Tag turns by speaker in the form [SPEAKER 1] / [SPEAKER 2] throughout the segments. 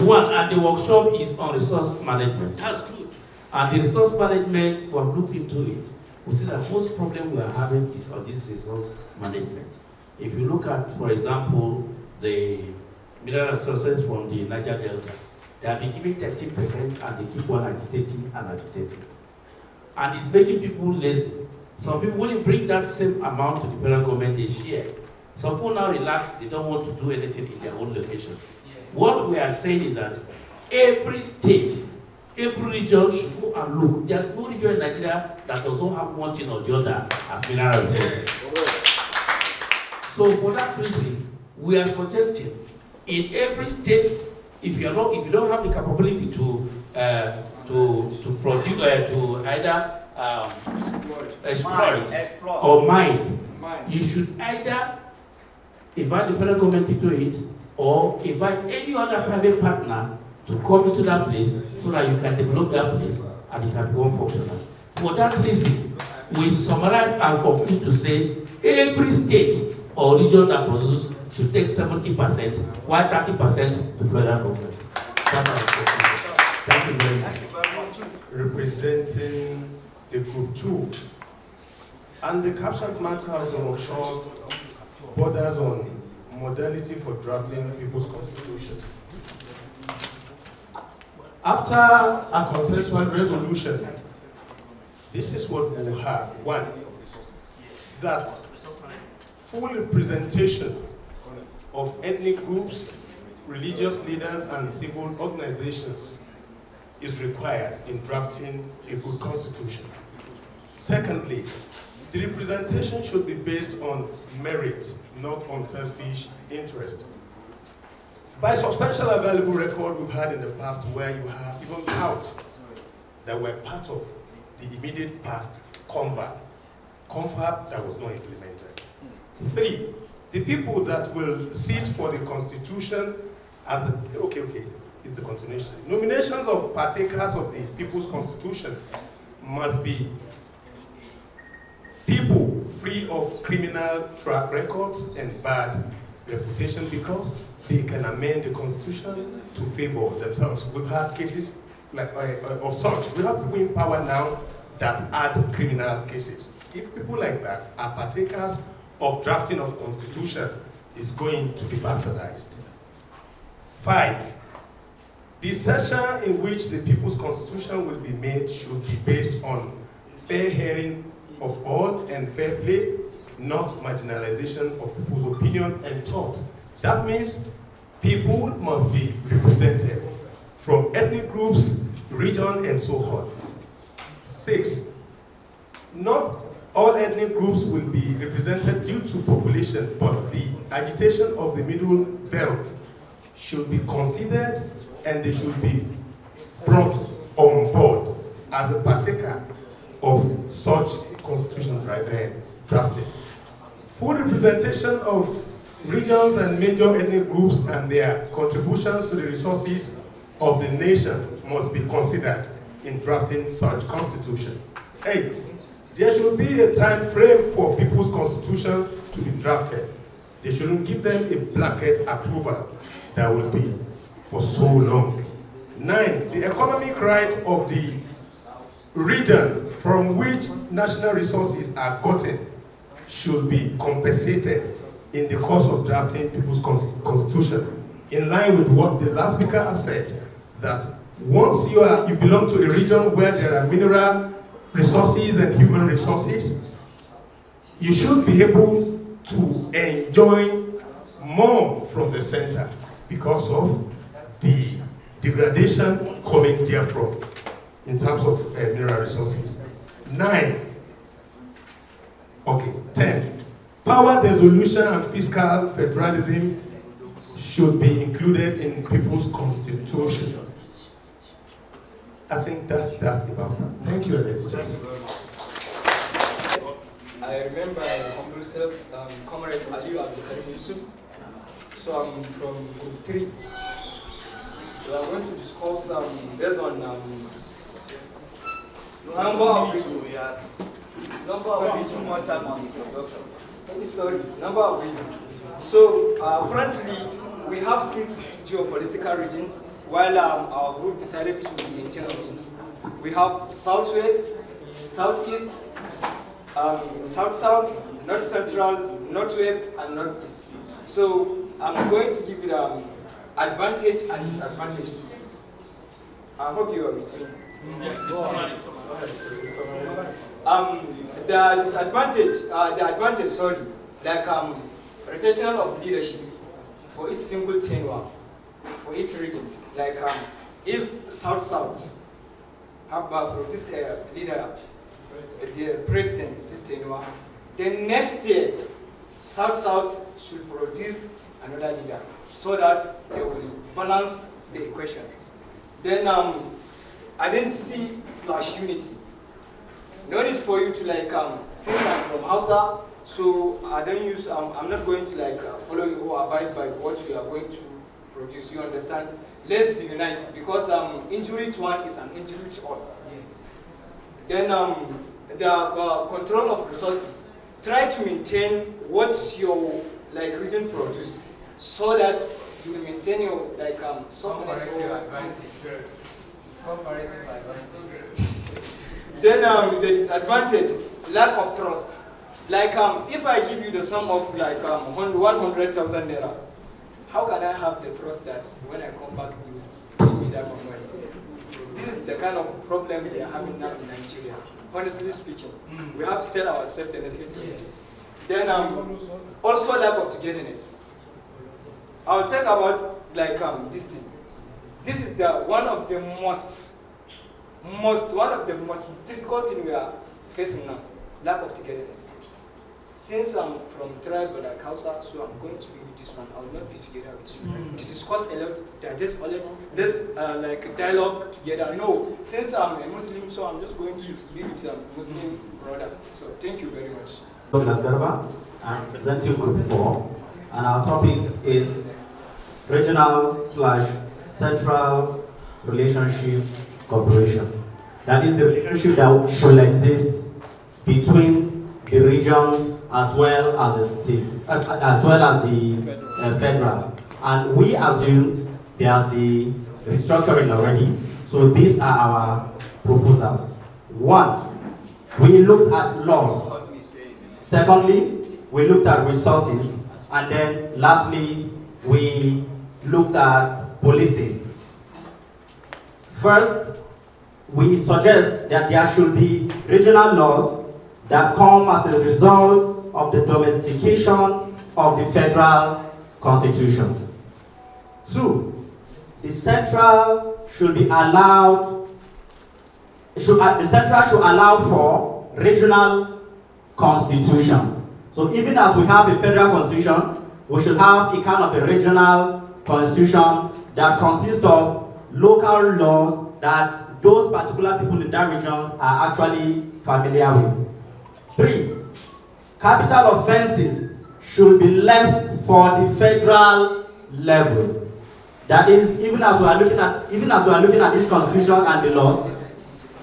[SPEAKER 1] one, and the workshop is on resource management.
[SPEAKER 2] That's good.
[SPEAKER 1] And the resource management, we have looked into it. We see that most problem we are having is on this resource management. If you look at, for example, the mineral resources from the Niger Delta, they have been giving 13% and they keep on agitating and agitating. And it's making people lazy. Some people, when you bring that same amount to the federal government, they share. Some people now relax, they don't want to do anything in their own location. Yes. What we are saying is that every state, every region should go and look. There's no region in Nigeria that doesn't have one thing or the other as mineral resources. So for that reason, we are suggesting in every state, if you don't have the capability to produce, to either exploit or mine, you should either invite the federal government into it or invite any other private partner to come into that place so that you can develop that place and it can become functional. For that reason, we summarize and conclude to say every state or region that produces should take 70%, while 30% the federal government. That's our conclusion. Thank you very much.
[SPEAKER 3] Representing the Group 2. And the captured matter of the workshop borders on modality for drafting people's constitution. After a consensual resolution, this is what we will have. One, that full representation of ethnic groups, religious leaders, and civil organizations is required in drafting a good constitution. Secondly, the representation should be based on merit, not on selfish interest. By substantial available record we've had in the past where you have even out that were part of the immediate past confab that was not implemented. Three, the people that will sit for the constitution as a, is the continuation. Nominations of partakers of the people's constitution must be people free of criminal track records and bad reputation because they can amend the constitution to favor themselves. We've had cases like of such. We have people in power now that add criminal cases. If people like that are partakers of drafting of constitution, is going to be bastardized. 5, the session in which the people's constitution will be made should be based on fair hearing of all and fair play, not marginalization of people's opinion and thought. That means people must be represented from ethnic groups, region, and so on. 6, not all ethnic groups will be represented due to population, but the agitation of the middle belt should be considered and they should be brought on board as a partaker of such constitution drafting. Full representation of regions and major ethnic groups and their contributions to the resources of the nation must be considered in drafting such constitution. 8, there should be a time frame for people's constitution to be drafted. They shouldn't give them a blanket approval that will be for so long. 9, the economic right of the region from which national resources are gotten should be compensated in the course of drafting people's constitution, in line with what the last speaker has said, that once you belong to a region where there are mineral resources and human resources, you should be able to enjoy more from the center because of the degradation coming therefrom in terms of mineral resources. 10. Power dissolution and fiscal federalism should be included in people's constitution. I think that's that about that. Thank you, Editors.
[SPEAKER 4] I remember myself, Comrade Aliyu Abdulkarim Yusuf. So I'm from Group 3. We are going to discuss based on number of regions. Number of regions. So currently we have 6 geopolitical regions while our group decided to maintain on it. We have Southwest, Southeast, South-South, North Central, Northwest, and Northeast. So I'm going to give it advantage and disadvantages. I hope you are with me.
[SPEAKER 1] Yes,
[SPEAKER 4] the advantage, like rotational of leadership for each single tenure, for each region. Like if South-South have produced a leader, the president this tenure, then next year South-South should produce another leader so that they will balance the equation. Then identity/unity. No need for you to like since I'm from Hausa, so I don't use I'm not going to like follow you or abide by what you are going to produce. You understand? Let's be united because injury to one is an injury to all. Yes. Then the control of resources. Try to maintain what's your like region produce so that you will maintain your like softness or advantage. Comparative advantage. Then the disadvantage, lack of trust. Like if I give you the sum of like 100,000 naira, how can I have the trust that when I come back you give me that money? This is the kind of problem we are having now in Nigeria. Honestly speaking, we have to tell ourselves the truth. Yes. Then also lack of togetherness. I'll talk about like this thing. This is one of the most difficult thing we are facing now. Lack of togetherness. Since I'm from tribe like Hausa, so I'm going to be with this one. I will not be together with you to discuss a lot, digest a lot. Let's like dialogue together. No, since I'm a Muslim, so I'm just going to be with a Muslim brother. So thank you very much.
[SPEAKER 2] Douglas Garba, I'm presenting Group 4, and our topic is regional/central relationship cooperation. That is the relationship that should exist between the regions as well as the states, as well as the federal. And we assumed there's a restructuring already, so these are our proposals. One, we looked at laws. Secondly, we looked at resources. And then lastly, we looked at policing. First, we suggest that there should be regional laws that come as a result of the domestication of the federal constitution. Two, the central should allow for regional constitutions. So even as we have a federal constitution, we should have a kind of a regional constitution that consists of local laws that those particular people in that region are actually familiar with. Three, capital offenses should be left for the federal level. That is, even as we are looking at this constitution and the laws,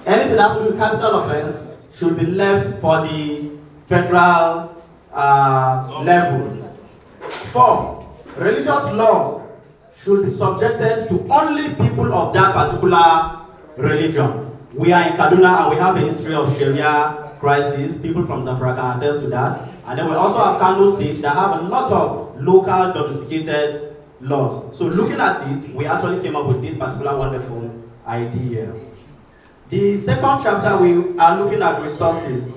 [SPEAKER 2] anything that will be capital offense should be left for the federal level. Four, religious laws should be subjected to only people of that particular religion. We are in Kaduna and we have a history of Sharia crisis. People from Zamfara can attest to that. And then we also have Kano states that have a lot of local domesticated laws. So looking at it, we actually came up with this particular wonderful idea. The second chapter, we are looking at resources.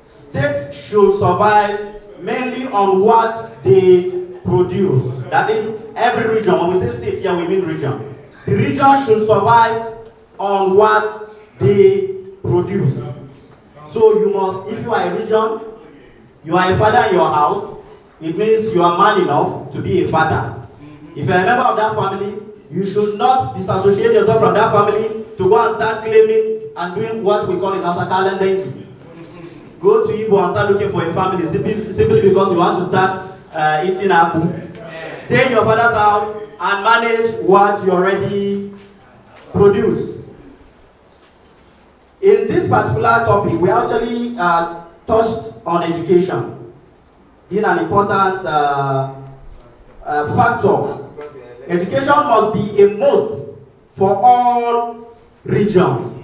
[SPEAKER 2] States should survive mainly on what they produce. That is, every region, when we say state here, we mean region. The region should survive on what they produce. So you must, if you are a region, you are a father in your house, it means you are man enough to be a father. If you are a member of that family, you should not disassociate yourself from that family to go and start claiming and doing what we call in Asakalen Denki. Go to Igbo and start looking for a family simply because you want to start eating apple. Stay in your father's house and manage what you already produce. In this particular topic, we actually touched on education being an important factor. Education must be a must for all regions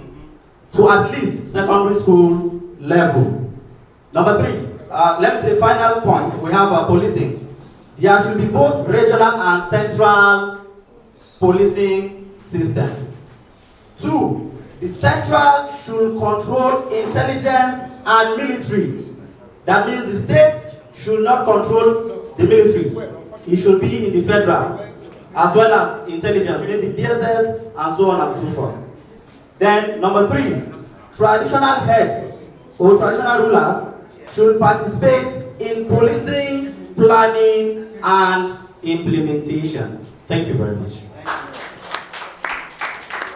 [SPEAKER 2] to at least secondary school level. Number 3, let me say final point, we have policing. There should be both regional and central policing system. 2, the central should control intelligence and military. That means the state should not control the military. It should be in the federal, as well as intelligence, maybe DSS and so on and so forth. Then number 3, traditional heads or traditional rulers should participate in policing, planning, and implementation. Thank you very much.